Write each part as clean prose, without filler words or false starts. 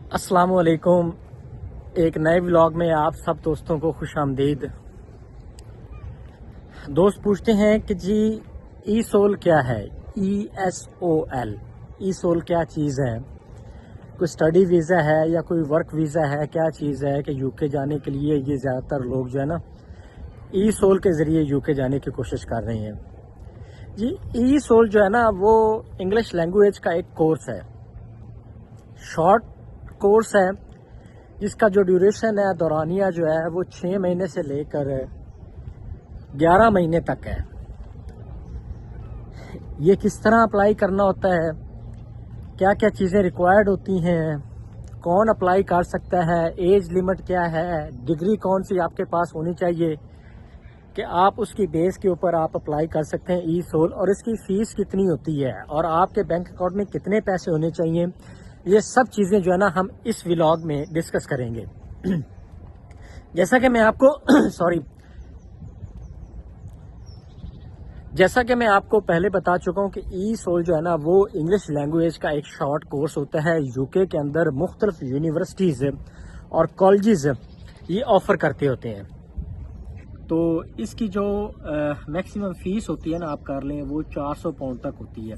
अस्सलाम वालेकुम। एक नए व्लॉग में आप सब दोस्तों को खुश आमदीद। दोस्त पूछते हैं कि जी ई सोल क्या है। ESOL ई सोल क्या चीज़ है। कोई स्टडी वीज़ा है या कोई वर्क वीज़ा है, क्या चीज़ है कि यूके जाने के लिए ये ज़्यादातर लोग जो है ना ई सोल के ज़रिए यूके जाने की कोशिश कर रहे हैं। जी ई सोल जो है ना वो इंग्लिश लैंग्वेज का एक कोर्स है, शॉर्ट कोर्स है, जिसका जो ड्यूरेशन है, दौरानिया जो है वो 6 महीने से लेकर 11 महीने तक है। ये किस तरह अप्लाई करना होता है, क्या क्या चीज़ें रिक्वायर्ड होती हैं, कौन अप्लाई कर सकता है, एज लिमिट क्या है, डिग्री कौन सी आपके पास होनी चाहिए कि आप उसकी बेस के ऊपर आप अप्लाई कर सकते हैं ई सोल, और इसकी फ़ीस कितनी होती है और आपके बैंक अकाउंट में कितने पैसे होने चाहिए। ये सब चीज़ें जो है ना हम इस व्लॉग में डिस्कस करेंगे। जैसा कि मैं आपको जैसा कि मैं आपको पहले बता चुका हूँ कि ई सोल जो है ना वो इंग्लिश लैंग्वेज का एक शॉर्ट कोर्स होता है। यूके के अंदर मुख्तलिफ यूनिवर्सिटीज़ और कॉलेजेस ये ऑफ़र करते होते हैं। तो इसकी जो मैक्सिमम फ़ीस होती है ना, आप कर लें, वो 400 पाउंड तक होती है।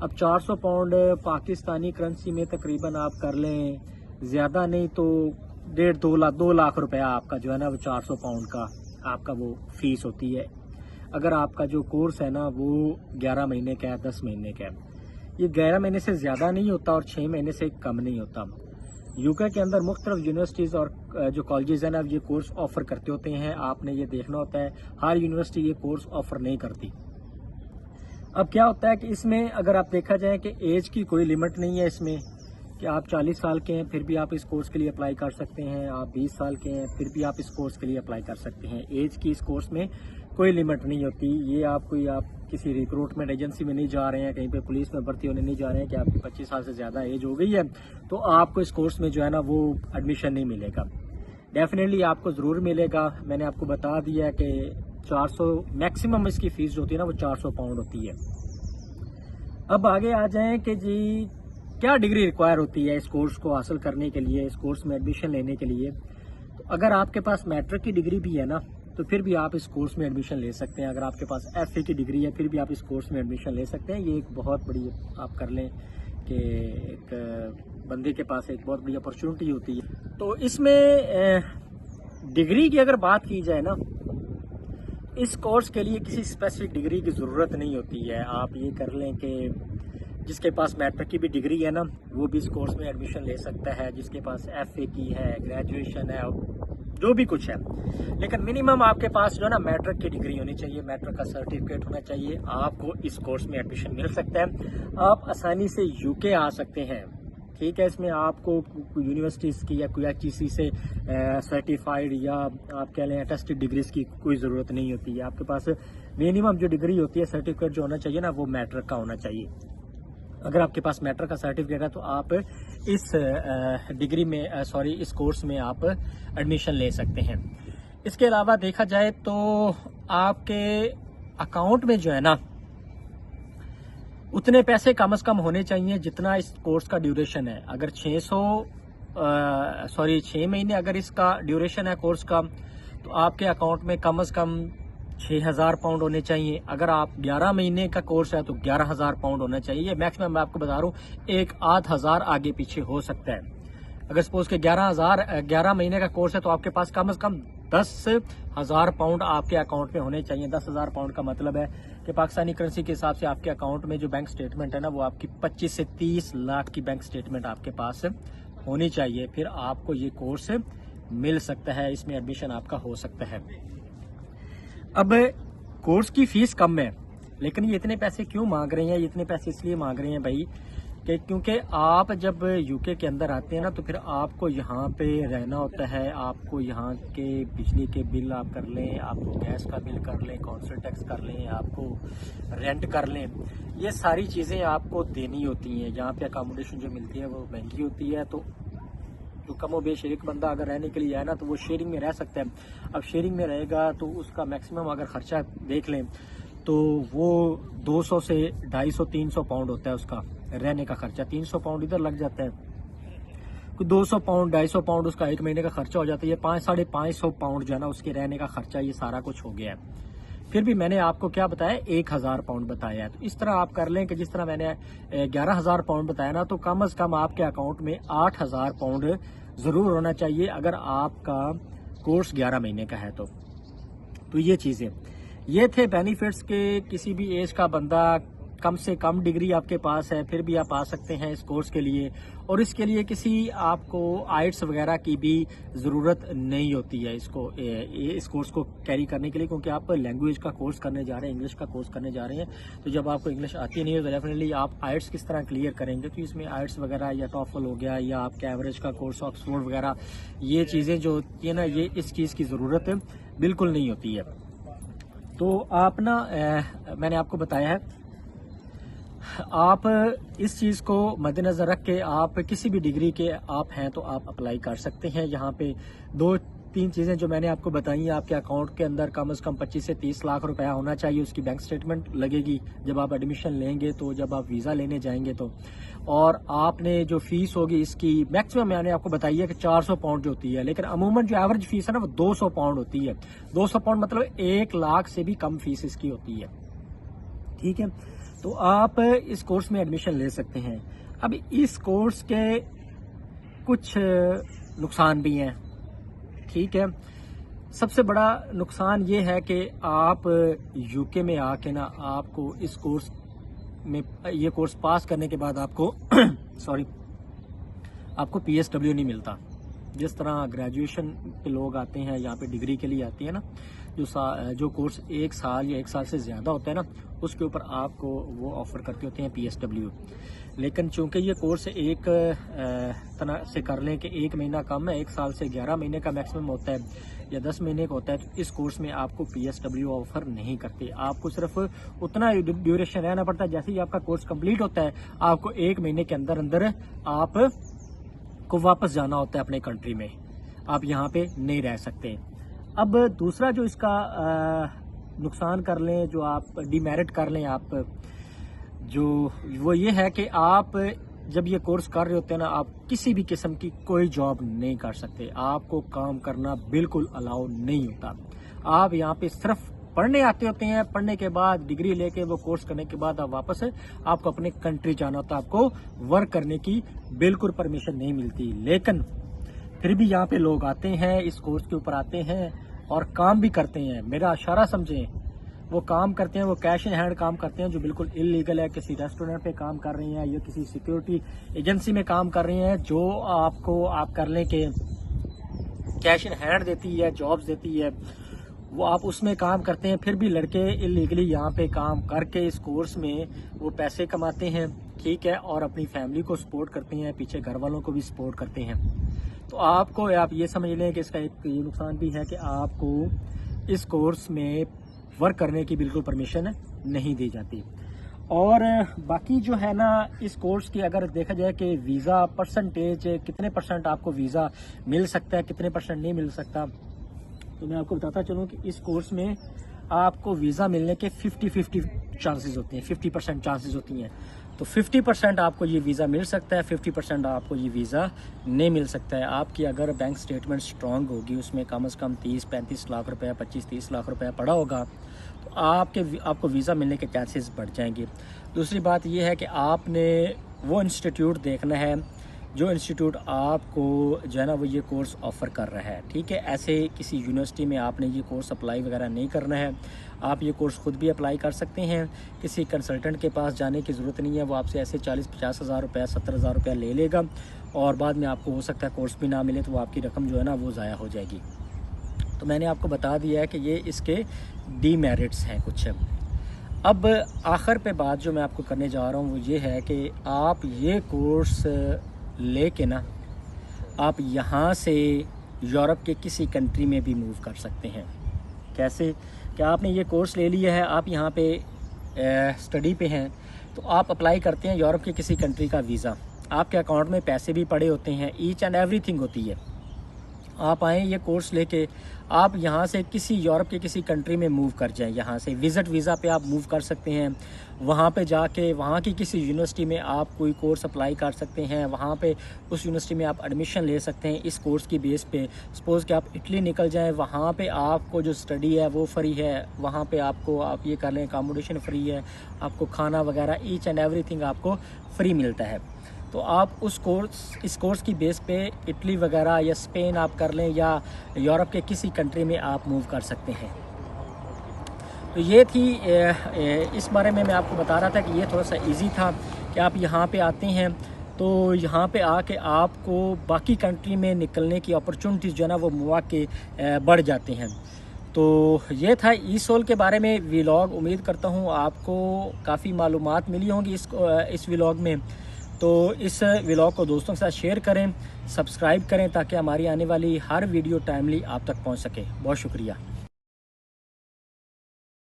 अब 400 पाउंड पाकिस्तानी करेंसी में तकरीबन आप कर लें, ज़्यादा नहीं तो 2 लाख रुपया आपका जो है ना वो 400 पाउंड का आपका वो फ़ीस होती है। अगर आपका जो कोर्स है ना वो 11 महीने का है, 10 महीने का है। ये 11 महीने से ज़्यादा नहीं होता और 6 महीने से कम नहीं होता। यूके के अंदर मुख्तलिफ यूनिवर्सिटीज़ और जो कॉलेजेस हैं ना ये कोर्स ऑफ़र करते होते हैं। आपने ये देखना होता है, हर यूनिवर्सिटी ये कोर्स ऑफ़र नहीं करती। अब क्या होता है कि इसमें अगर आप देखा जाए कि एज की कोई लिमिट नहीं है इसमें, कि आप 40 साल के हैं फिर भी आप इस कोर्स के लिए अप्लाई कर सकते हैं, आप 20 साल के हैं फिर भी आप इस कोर्स के लिए अप्लाई कर सकते हैं। एज की इस कोर्स में कोई लिमिट नहीं होती। ये आप किसी रिक्रूटमेंट एजेंसी में नहीं जा रहे हैं, कहीं पे पुलिस में भर्ती होने नहीं जा रहे हैं कि आपकी 25 साल से ज़्यादा एज हो गई है तो आपको इस कोर्स में जो है ना वो एडमिशन नहीं मिलेगा। डेफिनेटली आपको ज़रूर मिलेगा। मैंने आपको बता दिया है कि 400 मैक्सिमम इसकी फ़ीस जो होती है ना वो 400 पाउंड होती है। अब आगे आ जाएं कि जी क्या डिग्री रिक्वायर होती है इस कोर्स को हासिल करने के लिए, इस कोर्स में एडमिशन लेने के लिए। तो अगर आपके पास मैट्रिक की डिग्री भी है ना तो फिर भी आप इस कोर्स में एडमिशन ले सकते हैं। अगर आपके पास FA की डिग्री है फिर भी आप इस कोर्स में एडमिशन ले सकते हैं। ये एक बहुत बड़ी आप कर लें कि एक बंदे के पास एक बहुत बड़ी अपॉर्चुनिटी होती है। तो इसमें डिग्री की अगर बात की जाए ना, इस कोर्स के लिए किसी स्पेसिफिक डिग्री की ज़रूरत नहीं होती है। आप ये कर लें कि जिसके पास मैट्रिक की भी डिग्री है ना वो भी इस कोर्स में एडमिशन ले सकता है, जिसके पास FA की है, ग्रेजुएशन है, जो भी कुछ है। लेकिन मिनिमम आपके पास जो है ना मैट्रिक की डिग्री होनी चाहिए, मैट्रिक का सर्टिफिकेट होना चाहिए, आपको इस कोर्स में एडमिशन मिल सकता है। आप आसानी से यूके आ सकते हैं। ठीक है, इसमें आपको यूनिवर्सिटीज़ की या कोई किसी से सर्टिफाइड या आप कह लें अटेस्टेड डिग्रीज की कोई ज़रूरत नहीं होती है। आपके पास मिनिमम जो डिग्री होती है, सर्टिफिकेट जो होना चाहिए ना वो मैट्रिक का होना चाहिए। अगर आपके पास मैट्रिक का सर्टिफिकेट है तो आप इस डिग्री में इस कोर्स में आप एडमिशन ले सकते हैं। इसके अलावा देखा जाए तो आपके अकाउंट में जो है ना उतने पैसे कम से कम होने चाहिए जितना इस कोर्स का ड्यूरेशन है। अगर 6 महीने अगर इसका ड्यूरेशन है कोर्स का तो आपके अकाउंट में कम से कम 6,000 पाउंड होने चाहिए। अगर आप 11 महीने का कोर्स है तो 11,000 पाउंड होना चाहिए। मैक्सिमम मैं आपको बता रहा हूँ 1-8,000 आगे पीछे हो सकता है। अगर सपोज के 11 महीने का कोर्स है तो आपके पास कम से कम 10,000 पाउंड आपके अकाउंट में होने चाहिए। 10,000 पाउंड का मतलब है कि पाकिस्तानी करेंसी के हिसाब से आपके अकाउंट में जो बैंक स्टेटमेंट है ना वो आपकी 25 से 30 लाख की बैंक स्टेटमेंट आपके पास होनी चाहिए। फिर आपको ये कोर्स मिल सकता है, इसमें एडमिशन आपका हो सकता है। अब कोर्स की फीस कम है लेकिन ये इतने पैसे क्यों मांग रहे हैं? ये इतने पैसे इसलिए मांग रहे हैं भाई कि क्योंकि आप जब यूके के अंदर आते हैं ना तो फिर आपको यहाँ पे रहना होता है। आपको यहाँ के बिजली के बिल आप कर लें, आपको गैस का बिल कर लें, काउंसिल टैक्स कर लें, आपको रेंट कर लें, ये सारी चीज़ें आपको देनी होती हैं। यहाँ पे अकोमोडेशन जो मिलती है वो महंगी होती है। तो जो कमो बेश एक बंदा अगर रहने के लिए आए ना तो वो शेयरिंग में रह सकता है। अब शेयरिंग में रहेगा तो उसका मैक्सिमम अगर खर्चा देख लें तो वो 200 से 250-300 पाउंड होता है उसका रहने का खर्चा। 300 पाउंड इधर लग जाता है 200 पाउंड 250 पाउंड उसका एक महीने का खर्चा हो जाता है। ये 500-550 पाउंड जो है ना उसके रहने का खर्चा, ये सारा कुछ हो गया है। फिर भी मैंने आपको क्या बताया, 1000 पाउंड बताया है। तो इस तरह आप कर लें कि जिस तरह मैंने 11,000 पाउंड बताया ना, तो कम से कम आपके अकाउंट में 8,000 पाउंड ज़रूर होना चाहिए अगर आपका कोर्स 11 महीने का है। तो ये चीज़ें, ये थे बेनिफिट्स के किसी भी एज का बंदा, कम से कम डिग्री आपके पास है फिर भी आप आ सकते हैं इस कोर्स के लिए। और इसके लिए किसी आपको आइट्स वगैरह की भी ज़रूरत नहीं होती है इस कोर्स को कैरी करने के लिए, क्योंकि आप लैंग्वेज का कोर्स करने जा रहे हैं, इंग्लिश का कोर्स करने जा रहे हैं। तो जब आपको इंग्लिश आती नहीं है तो डेफिनेटली आप आइट्स किस तरह क्लियर करेंगे, तो इसमें आइट्स वगैरह या टॉफल हो गया या आपके एवरेज का कोर्स ऑक्सफोर्ड वगैरह, ये चीज़ें जो होती है ना, ये इस चीज़ की ज़रूरत बिल्कुल नहीं होती है। तो आप ना मैंने आपको बताया है, आप इस चीज़ को मद्देनज़र रख के आप किसी भी डिग्री के आप हैं तो आप अप्लाई कर सकते हैं। यहाँ पे 2-3 चीज़ें जो मैंने आपको बताई हैं, आपके अकाउंट के अंदर कम से कम 25 से 30 लाख रुपया होना चाहिए। उसकी बैंक स्टेटमेंट लगेगी जब आप एडमिशन लेंगे, तो जब आप वीज़ा लेने जाएंगे तो। और आपने जो फीस होगी इसकी मैक्सिमम मैंने आपको बताई है कि 400 पाउंड जो होती है, लेकिन अमूमन जो एवरेज फीस है ना वो 200 पाउंड होती है। 200 पाउंड मतलब 1 लाख से भी कम फीस इसकी होती है, ठीक है। तो आप इस कोर्स में एडमिशन ले सकते हैं। अब इस कोर्स के कुछ नुकसान भी हैं, ठीक है। सबसे बड़ा नुकसान ये है कि आप यूके में आके ना, आपको इस कोर्स में, ये कोर्स पास करने के बाद आपको सॉरी, आपको PSW नहीं मिलता। जिस तरह ग्रेजुएशन के लोग आते हैं यहाँ पे डिग्री के लिए आती है ना, जो कोर्स 1 साल या 1 साल से ज़्यादा होता है ना, उसके ऊपर आपको वो ऑफ़र करते होते हैं PSW। लेकिन चूंकि ये कोर्स एक तरह से कर लें कि 1 महीना कम है, 1 साल से 11 महीने का मैक्सिमम होता है या 10 महीने का होता है, तो इस कोर्स में आपको PSW ऑफ़र नहीं करते। आपको सिर्फ उतना ड्यूरेशन रहना पड़ता है। जैसे ही आपका कोर्स कंप्लीट होता है, आपको 1 महीने के अंदर अंदर आप को वापस जाना होता है अपने कंट्री में, आप यहाँ पे नहीं रह सकते। अब दूसरा जो इसका नुकसान कर लें, जो आप डिमेरिट कर लें आप, जो वो ये है कि आप जब ये कोर्स कर रहे होते हैं ना, आप किसी भी किस्म की कोई जॉब नहीं कर सकते। आपको काम करना बिल्कुल अलाउ नहीं होता। आप यहाँ पे सिर्फ पढ़ने आते होते हैं, पढ़ने के बाद डिग्री लेके वो कोर्स करने के बाद आप वापस आपको अपने कंट्री जाना होता है। आपको वर्क करने की बिल्कुल परमिशन नहीं मिलती। लेकिन फिर भी यहाँ पे लोग आते हैं, इस कोर्स के ऊपर आते हैं और काम भी करते हैं। मेरा इशारा समझें, वो काम करते हैं, वो कैश इन हैंड काम करते हैं, जो बिल्कुल इलीगल है। किसी रेस्टोरेंट पे काम कर रहे हैं या किसी सिक्योरिटी एजेंसी में काम कर रहे हैं, जो आपको आप कर लें कि कैश इन हैंड देती है, जॉब्स देती है, वो आप उसमें काम करते हैं। फिर भी लड़के इलीगली यहाँ पे काम करके इस कोर्स में वो पैसे कमाते हैं, ठीक है, और अपनी फैमिली को सपोर्ट करते हैं, पीछे घर वालों को भी सपोर्ट करते हैं। तो आपको, आप ये समझ लें कि इसका एक ये नुकसान भी है कि आपको इस कोर्स में वर्क करने की बिल्कुल परमिशन नहीं दी जाती। और बाकी जो है ना, इस कोर्स की अगर देखा जाए कि वीज़ा परसेंटेज कितने % आपको वीज़ा मिल सकता है, कितने % नहीं मिल सकता, तो मैं आपको बताता चलूँ कि इस कोर्स में आपको वीज़ा मिलने के 50-50 चांसेस होते हैं, 50% चांसेस होती हैं। तो 50% आपको ये वीज़ा मिल सकता है, 50% आपको ये वीज़ा नहीं मिल सकता है। आपकी अगर बैंक स्टेटमेंट स्ट्रांग होगी, उसमें कम से कम 30-35 लाख रुपया, 25-30 लाख रुपया पड़ा होगा, तो आपको वीज़ा मिलने के चांसेस बढ़ जाएंगे। दूसरी बात यह है कि आपने वो इंस्टीट्यूट देखना है जो इंस्टीट्यूट आपको जो है ना वो ये कोर्स ऑफ़र कर रहा है, ठीक है। ऐसे किसी यूनिवर्सिटी में आपने ये कोर्स अप्लाई वगैरह नहीं करना है। आप ये कोर्स ख़ुद भी अप्लाई कर सकते हैं, किसी कंसल्टेंट के पास जाने की ज़रूरत नहीं है। वो आपसे ऐसे 40-50 हज़ार रुपया, 70 हज़ार रुपया ले लेगा और बाद में आपको हो सकता है कोर्स भी ना मिले, तो वो आपकी रकम जो है ना वो ज़ाया हो जाएगी। तो मैंने आपको बता दिया है कि ये इसके डीमेरिट्स हैं कुछ। अब आखिर पे बात जो मैं आपको करने जा रहा हूँ वो ये है कि आप ये कोर्स लेके ना, आप यहाँ से यूरोप के किसी कंट्री में भी मूव कर सकते हैं। कैसे? कि आपने ये कोर्स ले लिया है, आप यहाँ पे स्टडी पे हैं, तो आप अप्लाई करते हैं यूरोप के किसी कंट्री का वीज़ा। आपके अकाउंट में पैसे भी पड़े होते हैं, ईच एंड एवरीथिंग होती है। आप आएँ ये कोर्स लेके, आप यहाँ से किसी यूरोप के किसी कंट्री में मूव कर जाएं। यहाँ से विज़िट वीज़ा पे आप मूव कर सकते हैं। वहाँ पे जाके वहाँ की किसी यूनिवर्सिटी में आप कोई कोर्स अप्लाई कर सकते हैं। वहाँ पे उस यूनिवर्सिटी में आप एडमिशन ले सकते हैं इस कोर्स की बेस पे। सपोज़ कि आप इटली निकल जाएं, वहाँ पे आपको जो स्टडी है वो फ्री है। वहाँ पे आपको आप ये कर लें, अकोमोडेशन फ्री है, आपको खाना वगैरह ईच एंड एवरीथिंग आपको फ्री मिलता है। तो आप इस कोर्स की बेस पे इटली वगैरह या स्पेन आप कर लें, या यूरोप के किसी कंट्री में आप मूव कर सकते हैं। तो ये थी इस बारे में मैं आपको बता रहा था कि ये थोड़ा सा इजी था कि आप यहाँ पे आते हैं तो यहाँ पे आके आपको बाकी कंट्री में निकलने की अपॉर्चुनिटीज़ जो है ना वो मौके बढ़ जाते हैं। तो ये था ईसोल के बारे में व्लॉग। उम्मीद करता हूँ आपको काफ़ी मालूमात मिली होंगी इस व्लॉग में। तो इस व्लॉग को दोस्तों के साथ शेयर करें, सब्सक्राइब करें ताकि हमारी आने वाली हर वीडियो टाइमली आप तक पहुँच सके। बहुत शुक्रिया।